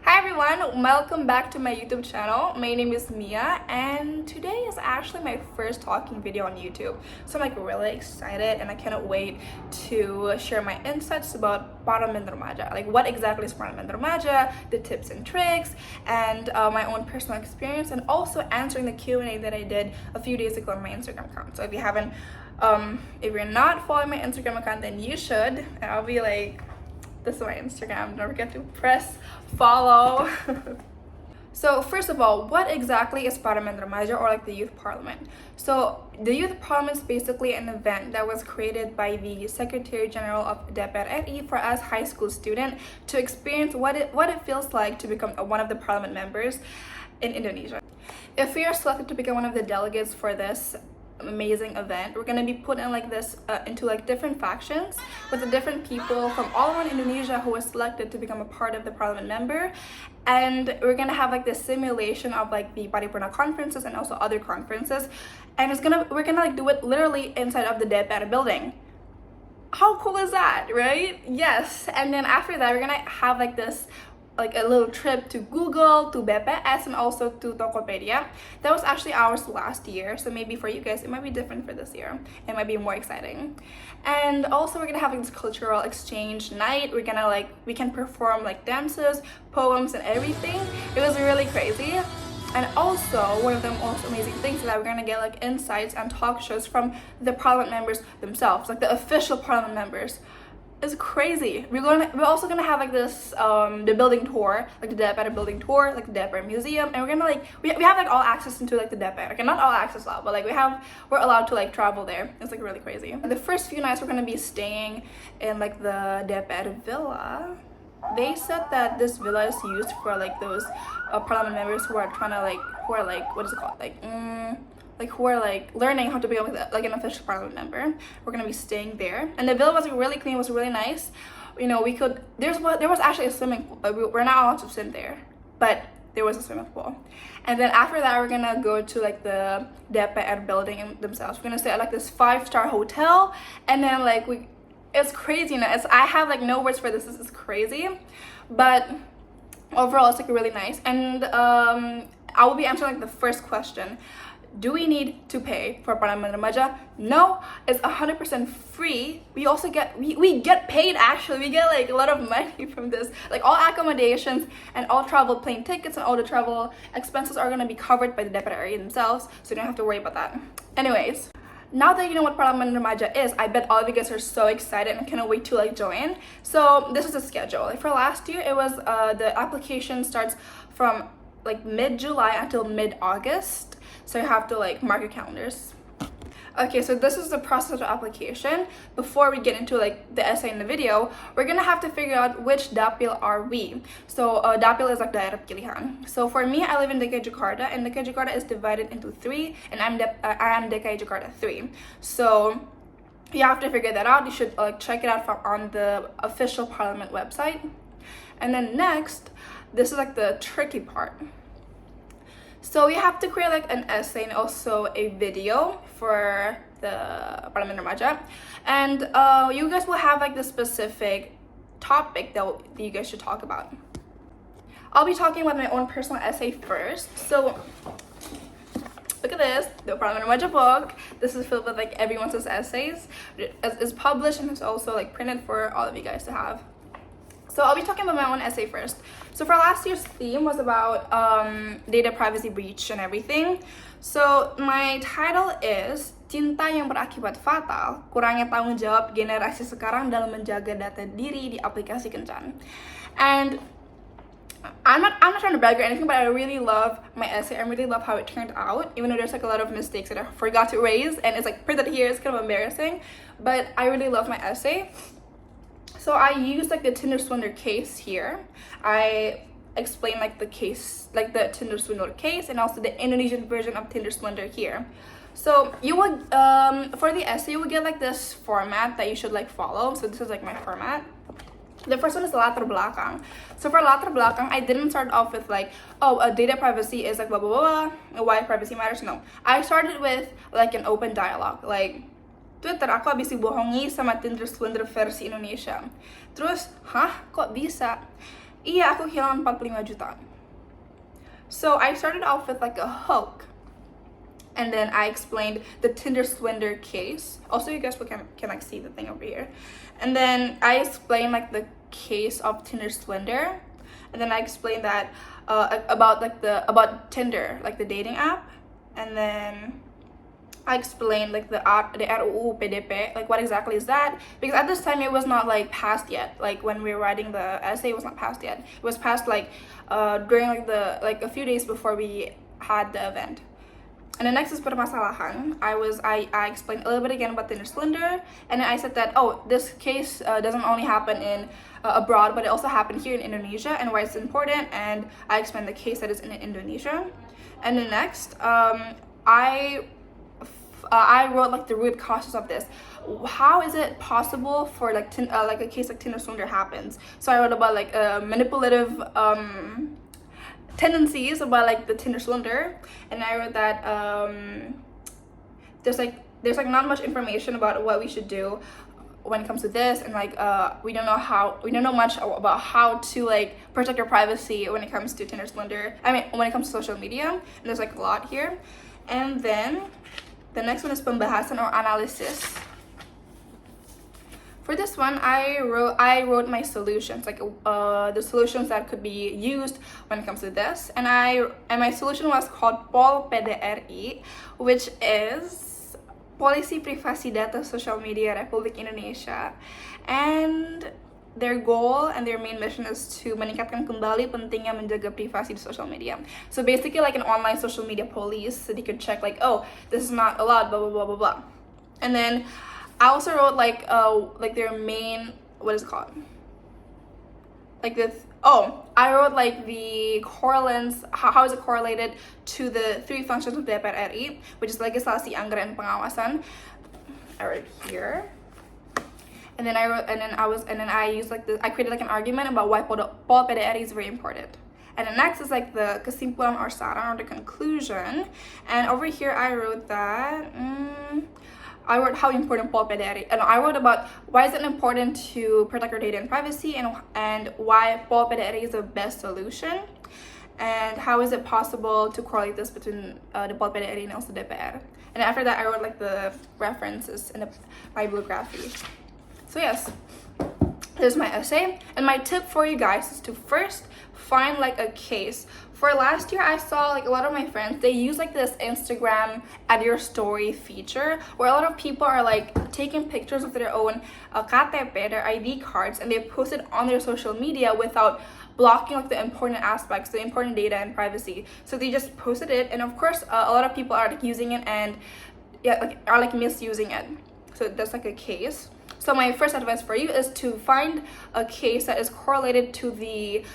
Hi everyone, welcome back to my YouTube channel. My name is Mia and today is actually my first talking video on YouTube. So I'm really excited and I cannot wait to share my insights about Parlemen Remaja. Like what exactly is Parlemen Remaja, the tips and tricks, and my own personal experience, and also answering the Q&A that I did a few days ago on my Instagram account. So if you haven't, if you're not following my Instagram account, then you should. And I'll be like, this is my Instagram, don't forget to press follow. So first of all, what exactly is Parlemen Remaja, or like the youth parliament? So the youth parliament is basically an event that was created by the Secretary General of DPR for us high school students to experience what it feels like to become one of the parliament members in Indonesia. If we are selected to become one of the delegates for this amazing event, we're gonna be put in like this into like different factions with the different people from all around Indonesia who was selected to become a part of the parliament member, and we're gonna have like this simulation of like the Parpurna conferences and also other conferences, and we're gonna like do it literally inside of the DPR building. How cool is that, right? Yes. And then after that, we're gonna have like this, like a little trip to Google, to BPS, and also to Tokopedia. That was actually ours last year, so maybe for you guys it might be different for this year. It might be more exciting. And also we're gonna have like this cultural exchange night. We can perform like dances, poems, and everything. It was really crazy. And also one of the most amazing things is that we're gonna get like insights and talk shows from the parliament members themselves, like the official parliament members. It's crazy. We're also gonna have like this the building tour, like the DPR building tour, like the DPR museum, and we're gonna like we have like all access into like the DPR. Okay, not all access now, but like we're allowed to like travel there. It's like really crazy. And the first few nights we're gonna be staying in like the DPR villa. They said that this villa is used for like those parliament members who are trying to what is it called, who are like learning how to become like an official parliament member. We're gonna be staying there, and the villa was really clean, was really nice. You know, there was actually a swimming pool, but we're not allowed to swim there, but there was a swimming pool. And then after that, we're gonna go to like the DPR building themselves. We're gonna stay at like this 5-star hotel, and then like it's crazy. You know, I have like no words for this. This is crazy, but overall it's like really nice. And I will be answering like the first question. Do we need to pay for Parlemen Remaja? No, it's 100% free. We also get we get paid. Actually, we get like a lot of money from this. Like all accommodations and all travel plane tickets and all the travel expenses are gonna be covered by the DPR themselves, so you don't have to worry about that. Anyways, now that you know what Parlemen Remaja is, I bet all of you guys are so excited and cannot wait to like join. So this is the schedule. Like for last year, it was the application starts from like mid-July until mid-August. So you have to like mark your calendars. Okay, so this is the process of application. Before we get into like the essay in the video, we're gonna have to figure out which dapil are we. So dapil is like daerah pilihan. So for me, I live in DKI Jakarta, and DKI Jakarta is divided into 3, and I am DKI Jakarta 3. So you have to figure that out. You should like check it out on the official parliament website. And then next, this is like the tricky part. So you have to create like an essay and also a video for the Parlemen Remaja, and you guys will have like the specific topic that you guys should talk about. I'll be talking about my own personal essay first. So look at this, the Parlemen Remaja book. This is filled with like everyone's essays. It's published and it's also like printed for all of you guys to have. So I'll be talking about my own essay first. So for last year's theme was about data privacy breach and everything. So my title is Cinta yang berakibat fatal, kurangnya tanggung jawab generasi sekarang dalam menjaga data diri di aplikasi kencan. And I'm not trying to brag or anything, but I really love my essay. I really love how it turned out, even though there's like a lot of mistakes that I forgot to erase, and it's like printed here. It's kind of embarrassing, but I really love my essay. So I used like the Tinder swindler case here. I explained like the case, like the Tinder swindler case, and also the Indonesian version of Tinder swindler here. So you would for the essay you would get like this format that you should like follow. So this is like my format. The first one is latar belakang. So for latar belakang, I didn't start off with like, data privacy is like blah blah blah, why privacy matters. No, I started with like an open dialogue, like Twitter, aku habis dibohongi sama Tinder swindler versi Indonesia. Terus, kok bisa? Iya, aku kehilangan 45 juta. So I started off with like a hook, and then I explained the Tinder swindler case. Also, you guys can like see the thing over here. And then I explained like the case of Tinder swindler, and then I explained that about Tinder, like the dating app, and then I explained like the RUU PDP, like what exactly is that, because at this time it was not like passed yet. Like when we were writing the essay, it was not passed yet. It was passed like during like a few days before we had the event. And the next is permasalahan. I explained a little bit again about Tinder slender, and then I said that, oh, this case doesn't only happen in abroad, but it also happened here in Indonesia, and why it's important. And I explained the case that is in Indonesia. And the next, I wrote like the root causes of this. How is it possible for like a case like Tinder slender happens? So I wrote about like manipulative tendencies about like the Tinder slender, and I wrote that there's like not much information about what we should do when it comes to this, and like we don't know much about how to like protect your privacy when it comes to Tinder slender. I mean, when it comes to social media, and there's like a lot here. And then the next one is pembahasan or analysis. For this one, I wrote my solutions, like the solutions that could be used when it comes to this, and my solution was called PDRI, which is Polisi Privasi Data Social Media Republik Indonesia, and their goal and their main mission is to meningkatkan kembali pentingnya menjaga privasi di social media. So basically like an online social media police, so they could check like, oh, this is not allowed, blah blah blah blah blah. And then I also wrote like their main, what is it called? Like this. Oh, I wrote like the correlates. How is it correlated to the three functions of DPR RI, which is legislasi, anggaran, and pengawasan. I wrote it here. And then I used like I created like an argument about why Pol PDRI is very important. And the next is like the kesimpulan or saran, or the conclusion. And over here I wrote that. I wrote how important Pol PDRI, and I wrote about why is it important to protect your data and privacy, and why Pol PDRI is the best solution, and how is it possible to correlate this between the Pol PDRI and also DPR. And after that, I wrote like the references in the bibliography. So yes, here's my essay, and my tip for you guys is to first find like a case. For last year, I saw like a lot of my friends, they use like this Instagram add your story feature, where a lot of people are like taking pictures of their own KTP, their ID cards, and they post it on their social media without blocking like the important aspects, the important data and privacy. So they just posted it, and of course a lot of people are like using it and are like misusing it. So that's like a case. So my first advice for you is to find a case that is correlated to the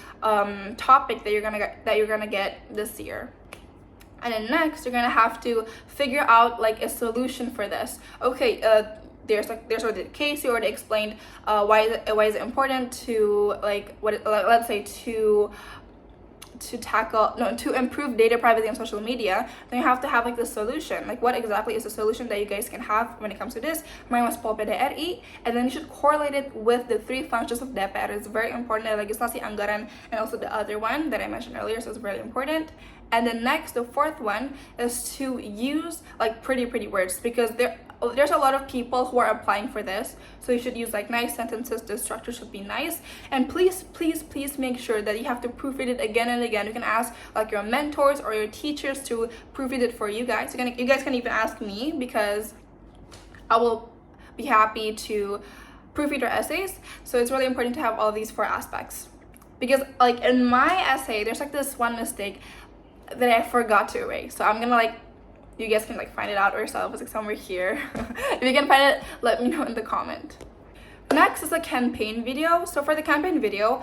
topic that you're gonna get this year. And then next, you're gonna have to figure out like a solution for this. Okay, there's already the case. You already explained why is it important to like let's say to improve data privacy on social media. Then you have to have like the solution, like what exactly is the solution that you guys can have when it comes to this. Mine was Pol PDRI, and then you should correlate it with the three functions of DPR. It's very important, legislasi, anggaran, and also the other one that I mentioned earlier, so it's very important. And then next, the fourth one is to use like pretty words, because there's a lot of people who are applying for this, so you should use like nice sentences. The structure should be nice, and please make sure that you have to proofread it again and again. You can ask like your mentors or your teachers to proofread it for you guys. You guys can even ask me, because I will be happy to proofread your essays. So it's really important to have all of these four aspects, because like in my essay there's like this one mistake that I forgot to erase. So I'm gonna like, you guys can like find it out yourself. It's like somewhere here. If you can find it, let me know in the comment. Next is a campaign video. So for the campaign video,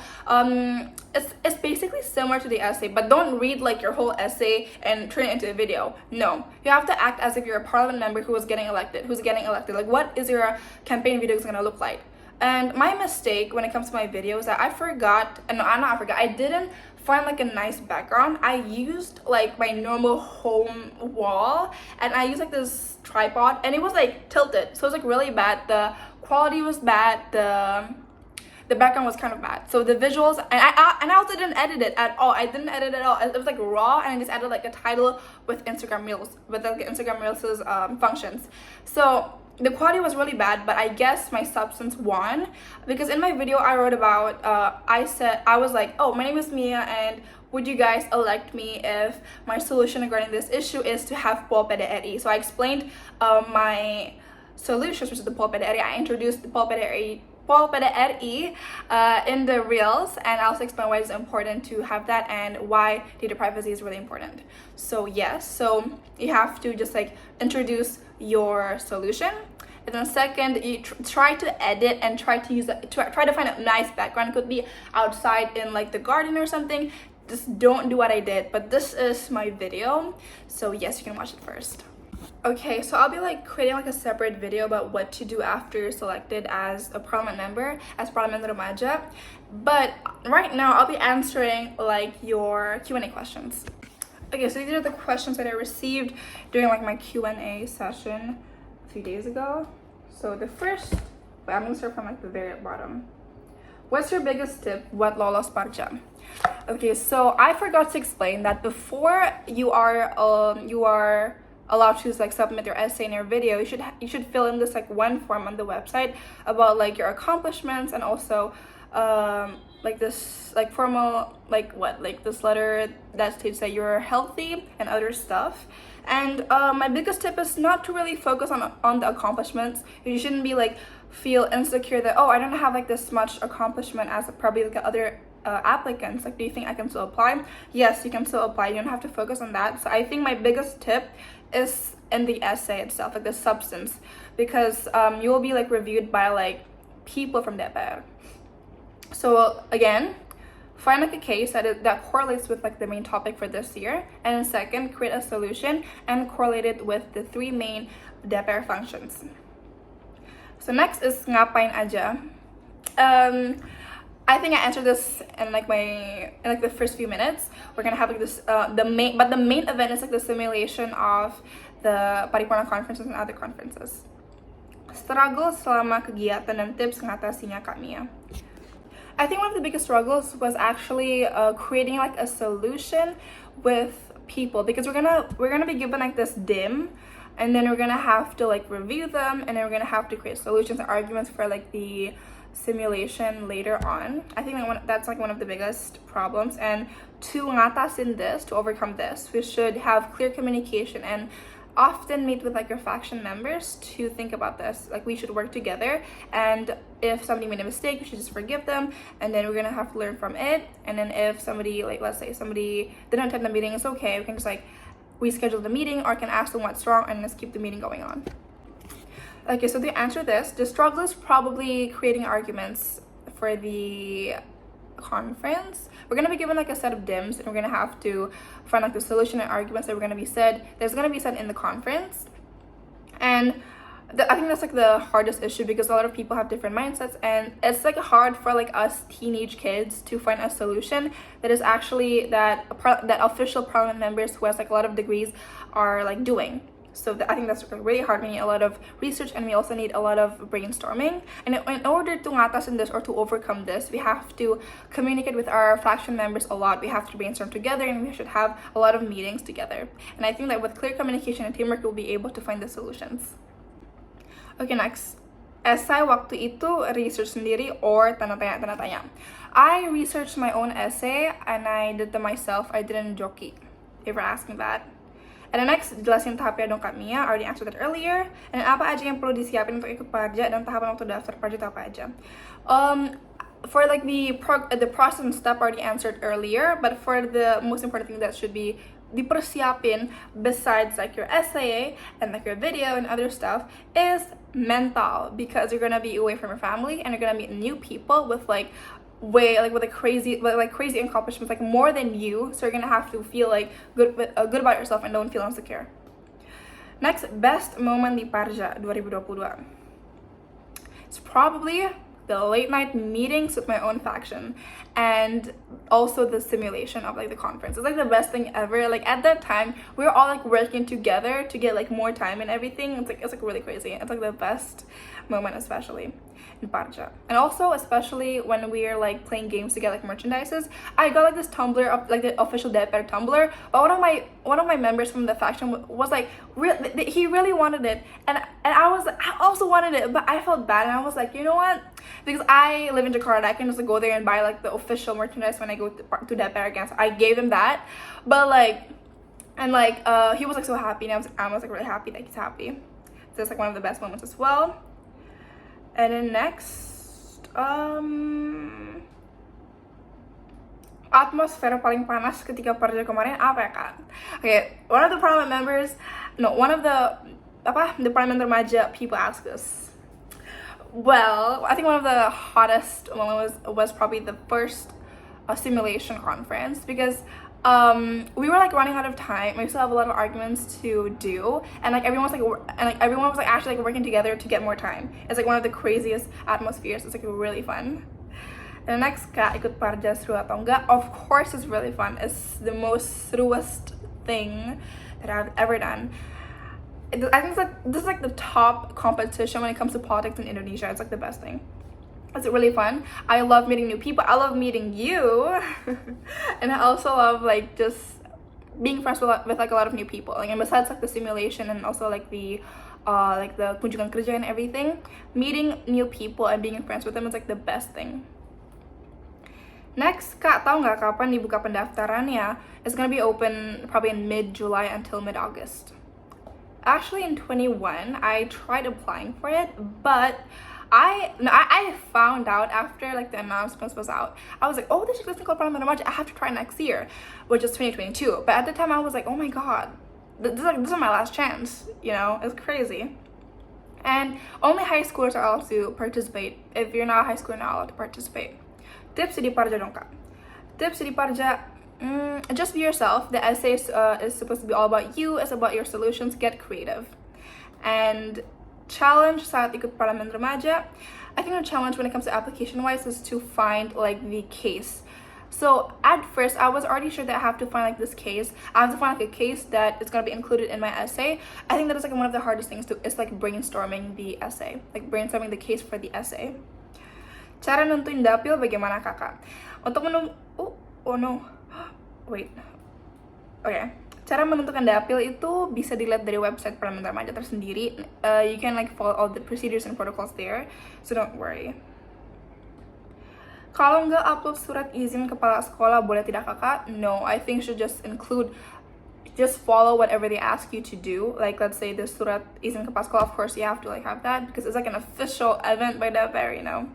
it's basically similar to the essay, but don't read like your whole essay and turn it into a video. No, you have to act as if you're a parliament member who's getting elected. Like, what is your campaign video gonna look like? And my mistake when it comes to my video is that I didn't find like a nice background. I used like my normal home wall, and I used like this tripod, and it was like tilted, so it was like really bad. The quality was bad, the the background was kind of bad. So the visuals, and I also didn't edit it at all. I didn't edit it at all. It was like raw, and I just added like a title with Instagram Reels, with like Instagram Reels' functions. So the quality was really bad, but I guess my substance won, because in my video I wrote about, I was like, oh, my name is Mia, and would you guys elect me if my solution regarding this issue is to have pulpa dari? So I explained my solutions, which is the pulpa dari. I introduced the pulpa dari in the reels, and I also explained why it's important to have that and why data privacy is really important. So yes, so you have to just like introduce your solution, and then second, you try to edit and try to find a nice background. It could be outside in like the garden or something. Just don't do what I did, but this is my video, so yes, you can watch it first. Okay, so I'll be like creating like a separate video about what to do after you're selected as a parliament member, as Parlemen Remaja. But right now I'll be answering like your Q&A questions. Okay, so these are the questions that I received during like my Q&A session a few days ago. So the first, I'm gonna start from like the very bottom. What's your biggest tip? What LOLOS ParJa? Okay, so I forgot to explain that before you are allowed to like submit your essay in your video, you should fill in this like one form on the website about like your accomplishments, and also like this like formal like this letter that states that you're healthy and other stuff. And my biggest tip is not to really focus on the accomplishments. You shouldn't be like feel insecure that, oh, I don't have like this much accomplishment as probably like other applicants. Like, do you think I can still apply? Yes, you can still apply. You don't have to focus on that. So I think my biggest tip is in the essay itself, like the substance, because you will be like reviewed by like people from DPR. So again, find like a case that correlates with like the main topic for this year, and then second, create a solution and correlate it with the three main DPR functions. So next is ngapain aja. I think I answered this in like the first few minutes. We're gonna have like this the main event is like the simulation of the Paripurna conferences and other conferences. Struggle selama kegiatan dan tips mengatasinya Kak Mia. I think one of the biggest struggles was actually creating like a solution with people, because we're gonna be given like this dim, and then we're gonna have to like review them, and then we're gonna have to create solutions and arguments for like the simulation later on. I think that's like one of the biggest problems, and to ngatasin this, to overcome this, we should have clear communication and often meet with like your faction members to think about this. Like, we should work together, and if somebody made a mistake, you should just forgive them, and then we're gonna have to learn from it. And then if somebody, like let's say somebody didn't attend the meeting, it's okay, we can just like reschedule the meeting, or can ask them what's wrong and just keep the meeting going on. Okay, so to answer this, the struggle is probably creating arguments for the conference. We're gonna be given like a set of dims, and we're gonna have to find like the solution and arguments that there's gonna be said in the conference. And I think that's like the hardest issue, because a lot of people have different mindsets, and it's like hard for like us teenage kids to find a solution that is actually that official parliament members who has like a lot of degrees are like doing. So I think that's really hard. We need a lot of research, and we also need a lot of brainstorming. And in order to ngatasin this, or to overcome this, we have to communicate with our faction members a lot. We have to brainstorm together, and we should have a lot of meetings together. And I think that with clear communication and teamwork, we'll be able to find the solutions. Okay, next. Esai waktu itu research sendiri or tanda tanya. I researched my own essay, and I did them myself. I didn't joki. If you're asking that. And the next, jelasin tahapnya dong Kak Mia. I already answered that earlier. And apa aja yang perlu disiapin untuk ikut ParJa, dan tahapan waktu daftar ParJa itu apa aja. For like the process and step, I already answered earlier. But for the most important thing that should be dipersiapin, besides like your essay and like your video and other stuff, is mental, because you're gonna be away from your family, and you're gonna meet new people with like crazy accomplishments, like more than you. So you're gonna have to feel like good about yourself and don't feel insecure. Next, best moment di ParJa 2022. It's probably the late night meetings with my own faction, and also the simulation of like the conference. It's like the best thing ever. Like at that time we were all like working together to get like more time and everything. It's like really crazy. It's like the best moment, especially in ParJa. And also especially when we're like playing games to get like merchandises. I got like this Tumblr of like the official DPR Tumblr, but one of my members from the faction was like he really wanted it, and I also wanted it, but I felt bad, and I was like, you know what, because I live in Jakarta, I can just like, go there and buy like the official merchandise when I go to DPR again. So I gave him that, but like, and like he was like so happy, and I was like really happy that he's happy. So it's like one of the best moments as well. And then next, atmosfer paling panas ketika ParJa kemarin apa ya, Kak? Okay, one of the Parlemen members, no, one of the Parlemen Remaja people asked us. Well, I think one of the hottest moments was probably the first simulation conference, because we were like running out of time. We still have a lot of arguments to do, and like everyone was like actually like working together to get more time. It's like one of the craziest atmospheres. It's like really fun. And the next, Kak, ikut ParJa seru atau enggak? Of course it's really fun. It's the most seruest thing that I've ever done. I think this is like the top competition when it comes to politics in Indonesia. It's like the best thing. It's really fun. I love meeting new people. I love meeting you. And I also love like just being friends with like a lot of new people. Like, and besides like the simulation and also like the kunjungan kerja and everything, meeting new people and being friends with them is like the best thing. Next, Kak, tahu nggak kapan dibuka pendaftarannya? It's gonna be open probably in mid-July until mid-August. Actually, in 21, I tried applying for it, but I found out after like the announcements was out. I was like, oh, this is called Parlemen Remaja. I have to try next year, which is 2022. But at the time, I was like, oh my god, this is my last chance. You know, it's crazy. And only high schoolers are allowed to participate. If you're not a high schooler, you're not allowed to participate. Tips di ParJa dong, Kak. Tips di ParJa, just be yourself. The essay is supposed to be all about you. It's about your solutions. Get creative. And challenge saat ikut Parlemen Remaja, I think the challenge when it comes to application wise is to find like the case. So at first I was already sure that I have to find like this case. I have to find like a case that is going to be included in my essay. I think that is like one of the hardest things to, it's like brainstorming the essay, like brainstorming the case for the essay. Cara nentuin dapil bagaimana, Kakak? Untuk Cara menentukan dapil itu bisa dilihat dari website Parlemen Remaja tersendiri. You can like follow all the procedures and protocols there, so don't worry. Kalau nggak upload surat izin kepala sekolah, boleh tidak, Kakak? No, I think should just follow whatever they ask you to do. Like let's say the surat izin kepala sekolah, of course you have to like have that because it's like an official event by DPR, you know.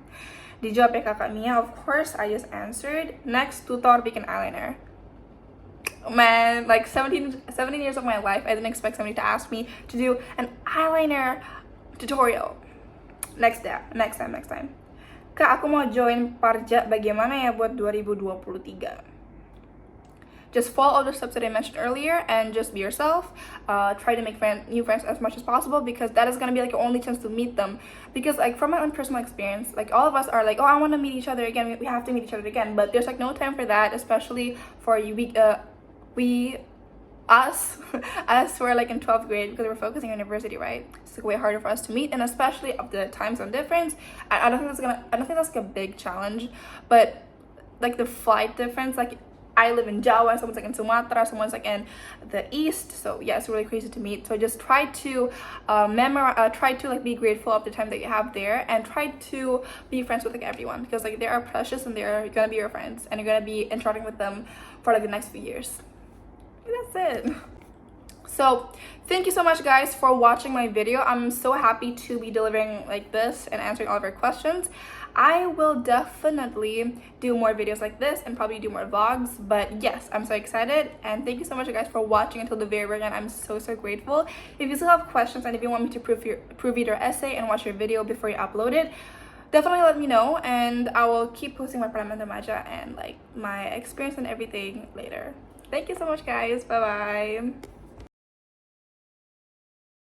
Dijawab ya, Kakak Mia. Of course, I just answered. Next, tutor bikin eyeliner. Man, like 17 years of my life, I didn't expect somebody to ask me to do an eyeliner tutorial. Next time. Kak, aku mau join ParJa, bagaimana ya buat 2023? Just follow all the steps that I mentioned earlier and just be yourself. Try to make new friends as much as possible, because that is going to be like your only chance to meet them. Because like from my own personal experience, like all of us are like, oh, I want to meet each other again. We have to meet each other again. But there's like no time for that, especially for you. Us were like in 12th grade, because we're focusing on university, right? It's like way harder for us to meet, and especially of the time zone difference. I don't think that's like a big challenge, but like the flight difference, like I live in Jawa, someone's like in Sumatra, someone's like in the east, so yeah, it's really crazy to meet. So just try to try to like be grateful of the time that you have there, and try to be friends with like everyone, because like they are precious and they're gonna be your friends, and you're gonna be interacting with them for like the next few years. That's it. So thank you so much, guys, for watching my video. I'm so happy to be delivering like this and answering all of your questions. I will definitely do more videos like this and probably do more vlogs, but yes, I'm so excited, and thank you so much, guys, for watching until the very end. I'm so grateful. If you still have questions and if you want me to proofread your essay and watch your video before you upload it, definitely let me know, and I will keep posting my Parlemen Remaja and like my experience and everything later. Thank you so much, guys. Bye bye.